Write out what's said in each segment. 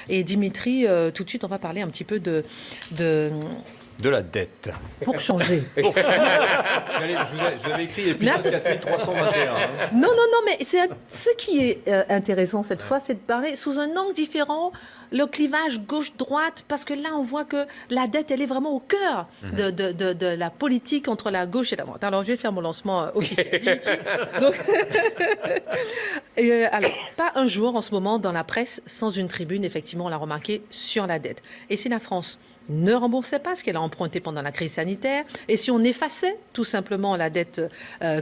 Et Dimitri, tout de suite, on va parler un petit peu de De la dette. pour changer. Je vous avais écrit épisode 4321. Hein. Non, mais ce qui est intéressant cette fois, c'est de parler sous un angle différent, le clivage gauche-droite, parce que là, on voit que la dette, elle est vraiment au cœur de la politique entre la gauche et la droite. Alors, je vais faire mon lancement officiel, Dimitri. Donc, alors, pas un jour en ce moment dans la presse sans une tribune, effectivement, on l'a remarqué, sur la dette. Et si la France ne remboursait pas ce qu'elle a emprunté pendant la crise sanitaire, et si on effaçait tout simplement la dette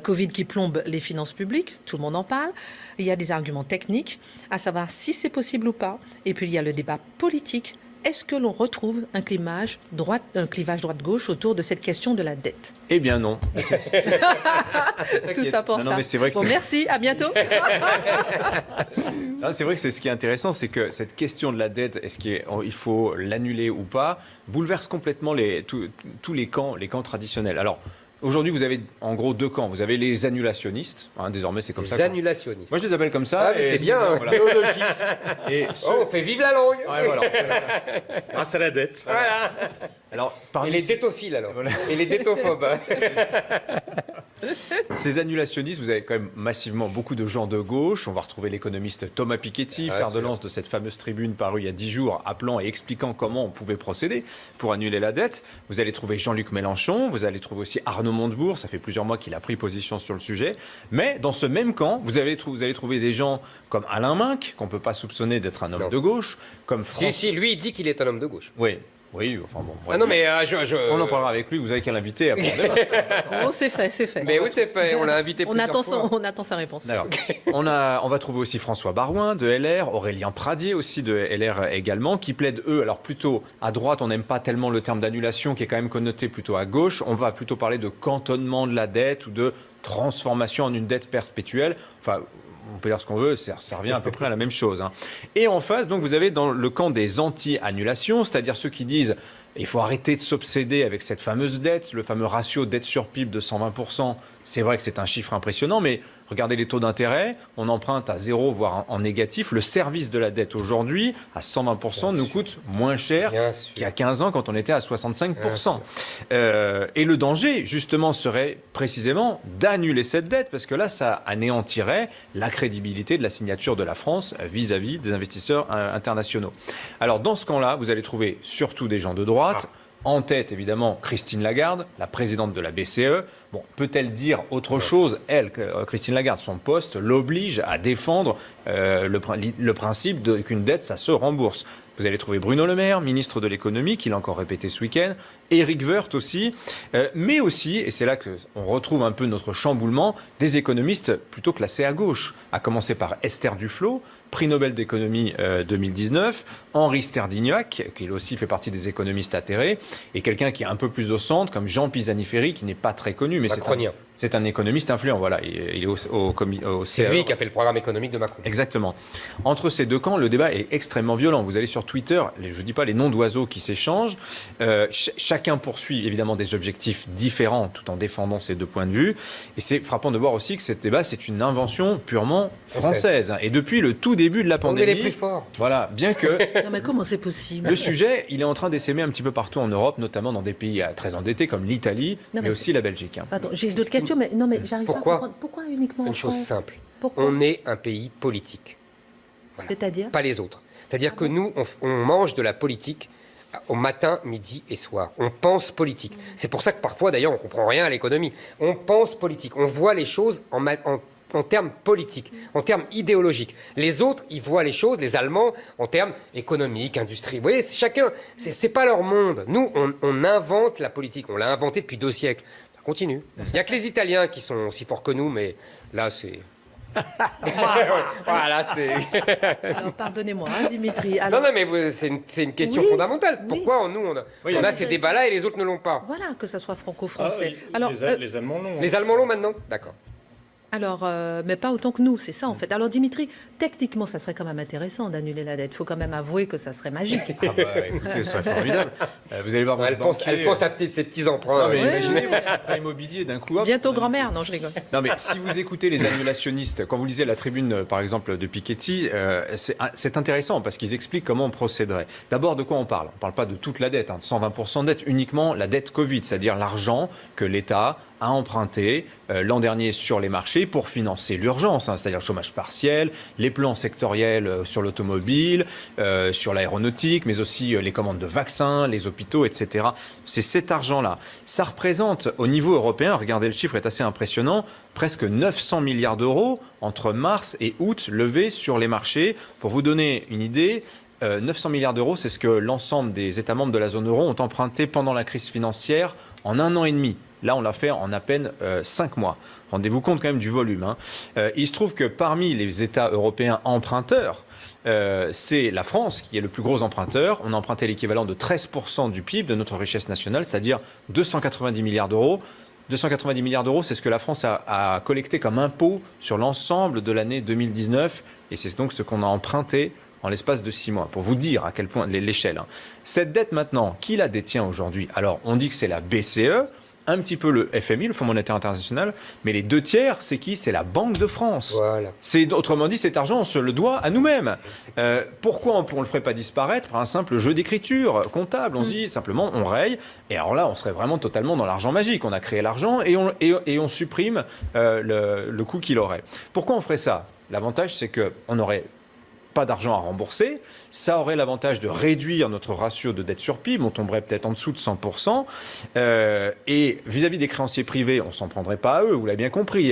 Covid qui plombe les finances publiques, tout le monde en parle, il y a des arguments techniques, à savoir si c'est possible ou pas, et puis il y a le débat politique. Est-ce que l'on retrouve un clivage droite-gauche autour de cette question de la dette? Eh bien non. Tout ça pour ça. Non, mais c'est vrai que bon, merci, à bientôt. C'est vrai que c'est ce qui est intéressant, c'est que cette question de la dette, est-ce qu'il faut l'annuler ou pas, bouleverse complètement tous les camps traditionnels. Alors, aujourd'hui, vous avez en gros deux camps. Vous avez les annulationnistes, désormais c'est comme ça. Les annulationnistes. Moi je les appelle comme ça. Ah, mais c'est bien. Voilà. Et On fait vive la langue. Ouais, voilà. Grâce à la dette. Voilà. Alors, Et les détophiles alors. Voilà. Et les détophobes. Ces annulationnistes, vous avez quand même massivement beaucoup de gens de gauche. On va retrouver l'économiste Thomas Piketty, fer de lance de cette fameuse tribune parue il y a 10 jours, appelant et expliquant comment on pouvait procéder pour annuler la dette. Vous allez trouver Jean-Luc Mélenchon, vous allez trouver aussi Arnaud Montebourg, ça fait plusieurs mois qu'il a pris position sur le sujet. Mais dans ce même camp, vous allez trouver des gens comme Alain Minc, qu'on ne peut pas soupçonner d'être un homme de gauche, comme François... Si, lui, il dit qu'il est un homme de gauche. Oui, enfin bon. Ah non, mais on en parlera avec lui, vous avez qu'à l'inviter après. Oh, c'est fait. Mais oui, c'est fait, on l'a invité plusieurs fois. On attend sa réponse. D'accord. On va trouver aussi François Barouin de LR, Aurélien Pradier aussi de LR également, qui plaident eux, alors plutôt à droite, on n'aime pas tellement le terme d'annulation qui est quand même connoté plutôt à gauche, on va plutôt parler de cantonnement de la dette ou de transformation en une dette perpétuelle. Enfin, on peut dire ce qu'on veut, ça revient à peu près à la même chose. Hein. Et en face, donc, vous avez dans le camp des anti-annulations, c'est-à-dire ceux qui disent il faut arrêter de s'obséder avec cette fameuse dette, le fameux ratio dette sur PIB de 120%. C'est vrai que c'est un chiffre impressionnant, mais regardez les taux d'intérêt, on emprunte à zéro, voire en négatif. Le service de la dette aujourd'hui, à 120%, nous coûte moins cher qu'il y a 15 ans quand on était à 65%. Et le danger, justement, serait précisément d'annuler cette dette, parce que là, ça anéantirait la crédibilité de la signature de la France vis-à-vis des investisseurs internationaux. Alors, dans ce camp-là, vous allez trouver surtout des gens de droite. En tête, évidemment, Christine Lagarde, la présidente de la BCE. Bon, peut-elle dire autre chose, elle, Christine Lagarde, son poste l'oblige à défendre le principe qu'une dette, ça se rembourse. Vous allez trouver Bruno Le Maire, ministre de l'économie, qui l'a encore répété ce week-end, Éric Woerth aussi, mais aussi, et c'est là qu'on retrouve un peu notre chamboulement, des économistes plutôt classés à gauche, à commencer par Esther Duflo, prix Nobel d'économie 2019, Henri Sterdignac, qui aussi fait partie des économistes atterrés, et quelqu'un qui est un peu plus au centre, comme Jean Pisani-Ferry, qui n'est pas très connu, mais c'est un économiste influent. Voilà, il est au C'est lui qui a fait le programme économique de Macron. Exactement. Entre ces deux camps, le débat est extrêmement violent. Vous allez sur Twitter, je ne dis pas les noms d'oiseaux qui s'échangent. Chacun poursuit évidemment des objectifs différents tout en défendant ses deux points de vue. Et c'est frappant de voir aussi que ce débat, c'est une invention purement française. Et depuis le tout début de la pandémie... On est les plus forts. Voilà, bien que... Non, mais comment c'est possible? Le sujet, il est en train d'essaimer un petit peu partout en Europe, notamment dans des pays très endettés comme l'Italie, mais aussi la Belgique. Attends, j'ai d'autres questions, mais non, mais j'arrive pas à comprendre. Pourquoi uniquement Une en chose France? simple. Pourquoi? On est un pays politique. Voilà. C'est-à-dire? Pas les autres. C'est-à-dire que nous, on mange de la politique au matin, midi et soir. On pense politique. C'est pour ça que parfois, d'ailleurs, on ne comprend rien à l'économie. On pense politique. On voit les choses en termes politiques, en termes idéologiques. Les autres, ils voient les choses, les Allemands, en termes économiques, industrie. Vous voyez, chacun, c'est pas leur monde. Nous, on invente la politique. On l'a inventée depuis 2 siècles. Ça continue. Il n'y a que les Italiens qui sont aussi forts que nous, mais là, c'est... Voilà, c'est... Alors, pardonnez-moi, Dimitri. Alors... Non, mais c'est une question fondamentale. Pourquoi nous, on a ces débats-là et les autres ne l'ont pas? Voilà, que ça soit franco-français. Les Allemands l'ont. Les Allemands l'ont maintenant? D'accord. Alors, mais pas autant que nous, c'est ça en fait. Alors Dimitri, techniquement, ça serait quand même intéressant d'annuler la dette. Il faut quand même avouer que ça serait magique. Ah bah, écoutez, ce serait formidable. Vous allez voir votre Elle pense banquier. à ses petits emprunts. Non, mais Ouais, imaginez votre emprunt immobilier d'un coup. Hop. Bientôt grand-mère, non, je rigole. Non, mais si vous écoutez les annulationnistes, quand vous lisez la tribune, par exemple, de Piketty, c'est intéressant parce qu'ils expliquent comment on procéderait. D'abord, de quoi on parle? On ne parle pas de toute la dette, de 120% de dette, uniquement la dette Covid, c'est-à-dire l'argent que l'État a emprunté l'an dernier sur les marchés pour financer l'urgence, c'est-à-dire le chômage partiel, les plans sectoriels sur l'automobile, sur l'aéronautique, mais aussi les commandes de vaccins, les hôpitaux, etc. C'est cet argent-là. Ça représente, au niveau européen, regardez, le chiffre est assez impressionnant, presque 900 milliards d'euros entre mars et août levés sur les marchés. Pour vous donner une idée, 900 milliards d'euros, c'est ce que l'ensemble des États membres de la zone euro ont emprunté pendant la crise financière en 1 an et demi. Là, on l'a fait en à peine 5 mois. Rendez-vous compte quand même du volume. Il se trouve que parmi les États européens emprunteurs, c'est la France qui est le plus gros emprunteur. On a emprunté l'équivalent de 13% du PIB, de notre richesse nationale, c'est-à-dire 290 milliards d'euros. 290 milliards d'euros, c'est ce que la France a collecté comme impôt sur l'ensemble de l'année 2019. Et c'est donc ce qu'on a emprunté en l'espace de 6 mois, pour vous dire à quel point l'échelle. Cette dette maintenant, qui la détient aujourd'hui? Alors, on dit que c'est la BCE, un petit peu le FMI, le Fonds monétaire international, mais les 2 tiers, c'est qui? C'est la Banque de France. Voilà. Autrement dit, cet argent, on se le doit à nous-mêmes. Pourquoi on ne le ferait pas disparaître par un simple jeu d'écriture comptable? On se dit simplement, on raye, et alors là, on serait vraiment totalement dans l'argent magique. On a créé l'argent et on supprime le coût qu'il aurait. Pourquoi on ferait ça? L'avantage, c'est qu'on n'aurait pas d'argent à rembourser, ça aurait l'avantage de réduire notre ratio de dette sur PIB, on tomberait peut-être en dessous de 100%, et vis-à-vis des créanciers privés, on ne s'en prendrait pas à eux, vous l'avez bien compris,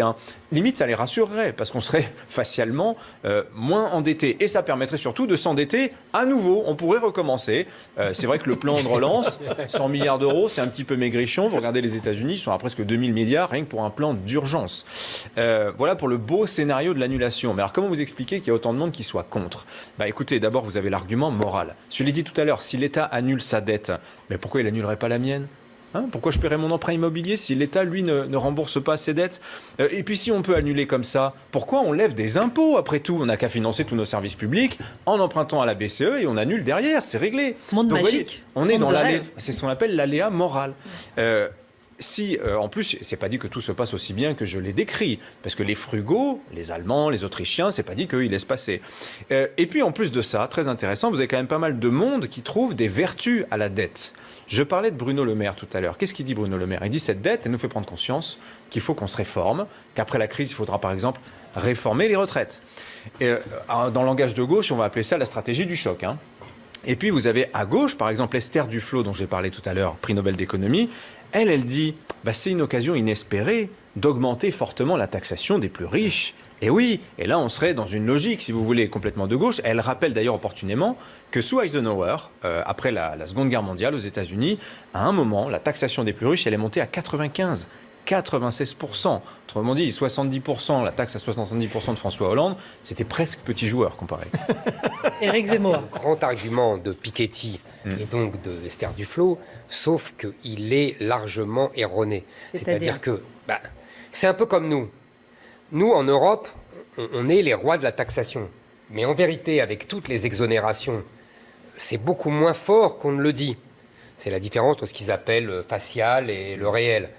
limite ça les rassurerait, parce qu'on serait facialement moins endetté, et ça permettrait surtout de s'endetter à nouveau, on pourrait recommencer. C'est vrai que le plan de relance, 100 milliards d'euros, c'est un petit peu maigrichon, vous regardez les États-Unis, ils sont à presque 2000 milliards, rien que pour un plan d'urgence. Voilà pour le beau scénario de l'annulation. Mais alors comment vous expliquez qu'il y a autant de monde qui soit contre? Écoutez, d'abord, vous avez l'argument moral. Je l'ai dit tout à l'heure, si l'État annule sa dette, mais pourquoi il n'annulerait pas la mienne? Pourquoi je paierais mon emprunt immobilier si l'État, lui, ne rembourse pas ses dettes? Et puis si on peut annuler comme ça, pourquoi on lève des impôts après tout? On n'a qu'à financer tous nos services publics en empruntant à la BCE et on annule derrière, c'est réglé. Monde Donc, magique. voyez, on est Monde dans de l'aléa, rêve. c'est ce qu'on appelle l'aléa moral. Si, en plus, c'est pas dit que tout se passe aussi bien que je l'ai décrit, parce que les frugaux, les Allemands, les Autrichiens, c'est pas dit qu'ils laissent passer. Et puis, en plus de ça, très intéressant, vous avez quand même pas mal de monde qui trouve des vertus à la dette. Je parlais de Bruno Le Maire tout à l'heure. Qu'est-ce qu'il dit, Bruno Le Maire? Il dit cette dette, elle nous fait prendre conscience qu'il faut qu'on se réforme, qu'après la crise, il faudra par exemple réformer les retraites. Dans le langage de gauche, on va appeler ça la stratégie du choc. Et puis, vous avez à gauche, par exemple, Esther Duflo, dont j'ai parlé tout à l'heure, prix Nobel d'économie. Elle dit, c'est une occasion inespérée d'augmenter fortement la taxation des plus riches. Et oui, et là on serait dans une logique, si vous voulez, complètement de gauche. Elle rappelle d'ailleurs opportunément que sous Eisenhower, après la Seconde Guerre mondiale aux États-Unis, à un moment, la taxation des plus riches, elle est montée à 96%. Autrement dit, 70%, la taxe à 70% de François Hollande, c'était presque petit joueur comparé. Éric C'est Zemmour. le grand argument de Piketty et donc de Esther Duflo, sauf qu'il est largement erroné. C'est-à-dire que c'est un peu comme nous. Nous, en Europe, on est les rois de la taxation. Mais en vérité, avec toutes les exonérations, c'est beaucoup moins fort qu'on ne le dit. C'est la différence entre ce qu'ils appellent facial et le réel.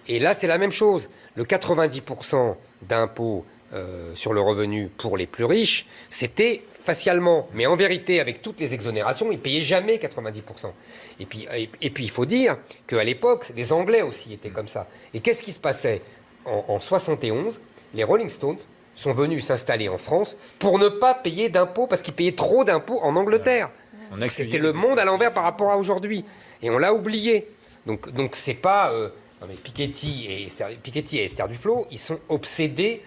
Et là, c'est la même chose. Le 90% d'impôts sur le revenu pour les plus riches, c'était facialement. Mais en vérité, avec toutes les exonérations, ils ne payaient jamais 90%. Et puis, il faut dire qu'à l'époque, les Anglais aussi étaient comme ça. Et qu'est-ce qui se passait? En 71, les Rolling Stones sont venus s'installer en France pour ne pas payer d'impôts, parce qu'ils payaient trop d'impôts en Angleterre. C'était le monde à l'envers par rapport à aujourd'hui. Et on l'a oublié. Donc c'est pas... non mais Piketty et Esther Duflo, ils sont obsédés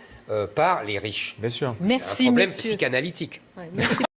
par les riches. Bien sûr. Merci, Un problème monsieur. psychanalytique. Ouais, merci.